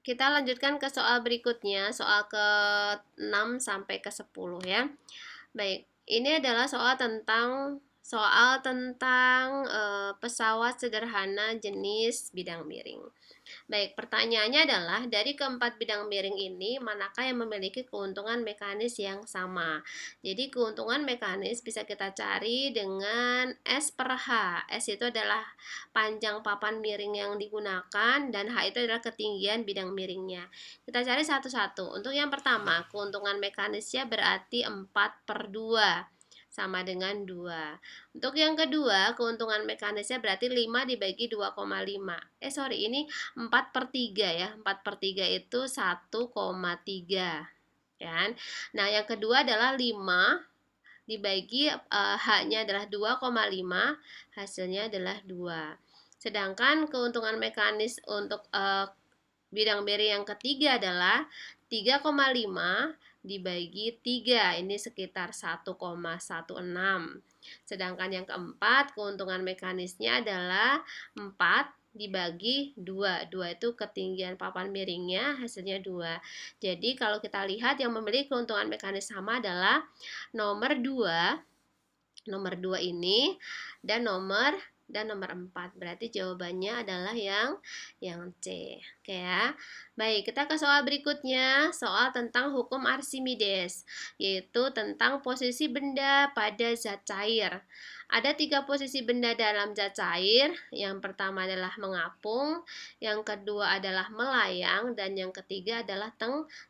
Kita lanjutkan ke soal berikutnya, soal ke-6 sampai ke-10 ya. Baik, ini adalah soal tentang pesawat sederhana jenis bidang miring. Baik, pertanyaannya adalah dari keempat bidang miring ini, manakah yang memiliki keuntungan mekanis yang sama? Jadi keuntungan mekanis bisa kita cari dengan S per H. S itu adalah panjang papan miring yang digunakan dan H itu adalah ketinggian bidang miringnya. Kita cari satu-satu. Untuk yang pertama, keuntungan mekanisnya berarti 4/2 sama dengan 2. Untuk yang kedua, keuntungan mekanisnya berarti 5 dibagi 2,5. Ini 4/3 ya. 4/3 itu 1,3 kan. Nah, yang kedua adalah 5 dibagi H-nya adalah 2,5, hasilnya adalah 2. Sedangkan keuntungan mekanis untuk bidang miring yang ketiga adalah 3,5 dibagi 3, ini sekitar 1,16. Sedangkan yang keempat, keuntungan mekanisnya adalah 4 dibagi 2. 2 itu ketinggian papan miringnya, hasilnya 2. Jadi kalau kita lihat yang memiliki keuntungan mekanis sama adalah nomor 2 ini dan nomor 4. Berarti jawabannya adalah yang C. Oke ya. Baik, kita ke soal berikutnya, soal tentang hukum Archimedes, yaitu tentang posisi benda pada zat cair. Ada 3 posisi benda dalam zat cair. Yang pertama adalah mengapung, yang kedua adalah melayang, dan yang ketiga adalah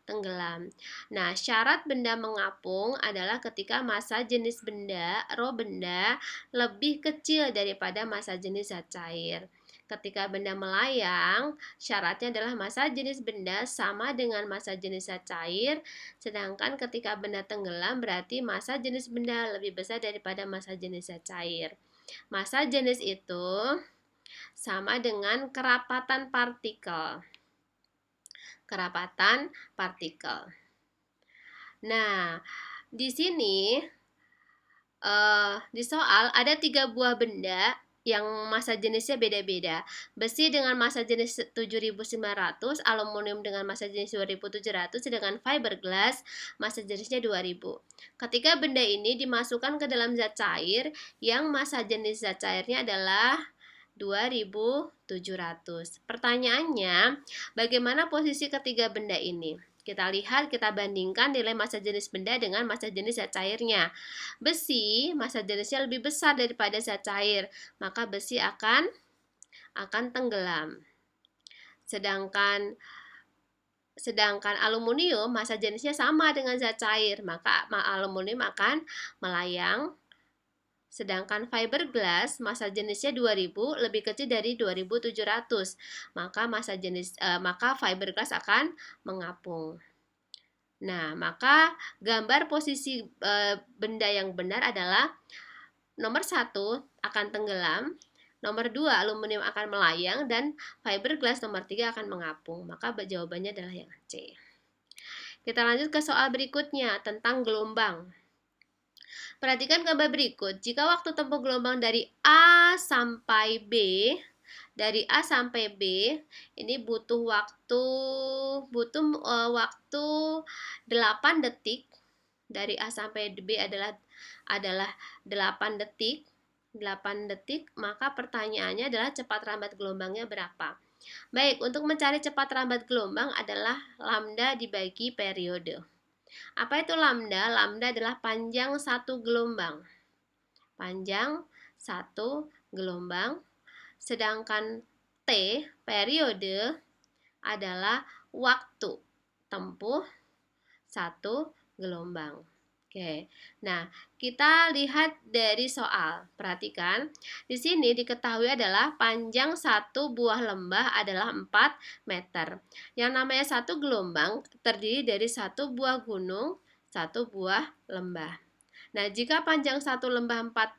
tenggelam. Nah, syarat benda mengapung adalah ketika massa jenis benda, rho benda, lebih kecil daripada massa jenis zat cair. Ketika benda melayang, syaratnya adalah massa jenis benda sama dengan massa jenis zat cair, sedangkan ketika benda tenggelam berarti massa jenis benda lebih besar daripada massa jenis zat cair. Massa jenis itu sama dengan kerapatan partikel. Nah, di sini di soal ada 3 buah benda yang massa jenisnya beda-beda. Besi dengan massa jenis 7.900, aluminium dengan massa jenis 2.700, sedangkan fiberglass massa jenisnya 2.000. Ketika benda ini dimasukkan ke dalam zat cair yang massa jenis zat cairnya adalah 2.700. Pertanyaannya, bagaimana posisi ketiga benda ini? Kita lihat, kita bandingkan nilai massa jenis benda dengan massa jenis zat cairnya. Besi, massa jenisnya lebih besar daripada zat cair, maka besi akan tenggelam. Sedangkan aluminium, massa jenisnya sama dengan zat cair, maka aluminium akan melayang. Sedangkan fiberglass massa jenisnya 2000, lebih kecil dari 2700, maka fiberglass akan mengapung. Nah, maka gambar posisi benda yang benar adalah nomor 1 akan tenggelam, nomor 2 aluminium akan melayang, dan fiberglass nomor 3 akan mengapung. Maka jawabannya adalah yang C. Kita lanjut ke soal berikutnya tentang gelombang. Perhatikan gambar berikut. Jika waktu tempuh gelombang dari A sampai B, ini butuh waktu 8 detik. Dari A sampai B adalah 8 detik. Maka pertanyaannya adalah cepat rambat gelombangnya berapa? Baik, untuk mencari cepat rambat gelombang adalah lambda dibagi periode. Apa itu lambda? Lambda adalah panjang satu gelombang. Sedangkan T, periode, adalah waktu tempuh satu gelombang. Oke. Nah, kita lihat dari soal. Perhatikan, di sini diketahui adalah panjang satu buah lembah adalah 4 meter. Yang namanya satu gelombang terdiri dari satu buah gunung, satu buah lembah. Nah, jika panjang satu lembah 4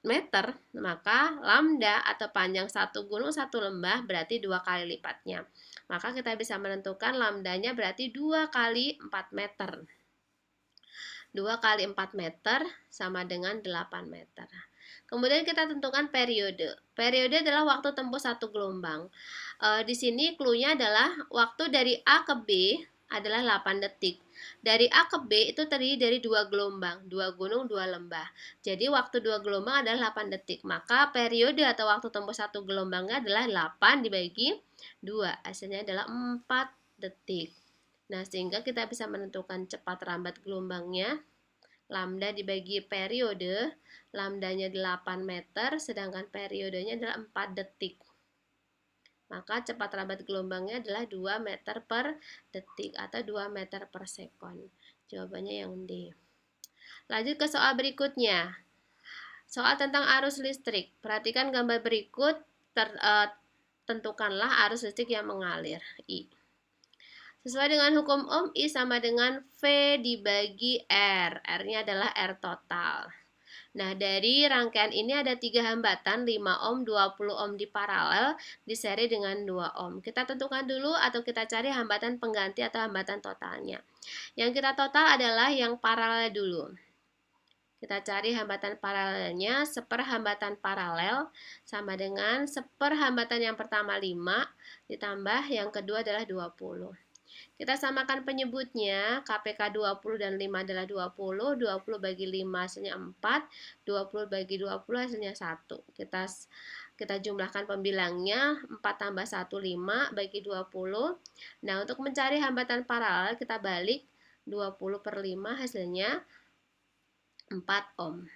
meter, maka lambda atau panjang satu gunung satu lembah berarti 2 kali lipatnya. Maka kita bisa menentukan lambdanya berarti 2 kali 4 meter. 2 kali 4 meter sama dengan 8 meter. Kemudian kita tentukan periode. Periode adalah waktu tempuh satu gelombang. Di sini clue-nya adalah waktu dari A ke B adalah 8 detik. Dari A ke B itu terdiri dari dua gelombang, dua gunung, dua lembah. Jadi waktu dua gelombang adalah 8 detik. Maka periode atau waktu tempuh satu gelombangnya adalah 8 dibagi 2. Hasilnya adalah 4 detik. Nah, sehingga kita bisa menentukan cepat lambat gelombangnya. Lambda dibagi periode, lambdanya 8 meter, sedangkan periodenya adalah 4 detik. Maka cepat lambat gelombangnya adalah 2 meter per detik atau 2 meter per sekon. Jawabannya yang D. Lanjut ke soal berikutnya. Soal tentang arus listrik. Perhatikan gambar berikut, tentukanlah arus listrik yang mengalir. I. Sesuai dengan hukum Ohm, I sama dengan V dibagi R. R-nya adalah R total. Nah, dari rangkaian ini ada 3 hambatan, 5 ohm, 20 ohm di paralel, di seri dengan 2 ohm. Kita tentukan dulu atau kita cari hambatan pengganti atau hambatan totalnya. Yang kita total adalah yang paralel dulu. Kita cari hambatan paralelnya, seperhambatan paralel sama dengan seperhambatan yang pertama 5, ditambah yang kedua adalah 20. Kita samakan penyebutnya, KPK 20 dan 5 adalah 20, 20 bagi 5 hasilnya 4, 20 bagi 20 hasilnya 1. Kita jumlahkan pembilangnya, 4 tambah 1, 5 bagi 20. Nah, untuk mencari hambatan paralel, kita balik 20 per 5 hasilnya 4 ohm.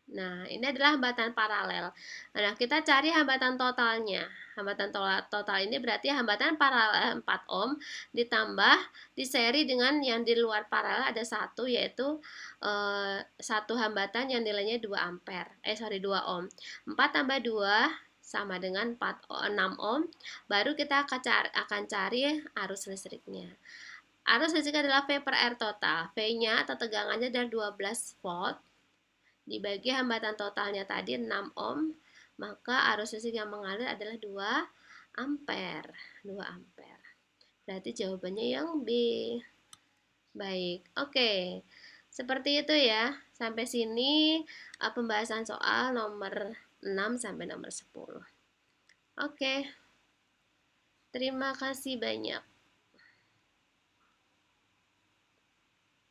Nah, ini adalah hambatan paralel. Nah, kita cari hambatan totalnya. Hambatan total ini berarti hambatan paralel 4 ohm ditambah di seri dengan yang di luar paralel ada satu, yaitu satu hambatan yang nilainya 2 ampere. 2 ohm. 4 tambah 2 sama dengan 6 ohm. Baru kita akan cari arus listriknya. Arus listrik adalah V per R total. V-nya atau tegangannya adalah 12 volt. Dibagi hambatan totalnya tadi 6 ohm, maka arus listrik yang mengalir adalah 2 ampere. 2 ampere. Berarti jawabannya yang B. Baik, oke. Seperti itu ya. Sampai sini pembahasan soal nomor 6 sampai nomor 10. Oke. Terima kasih banyak.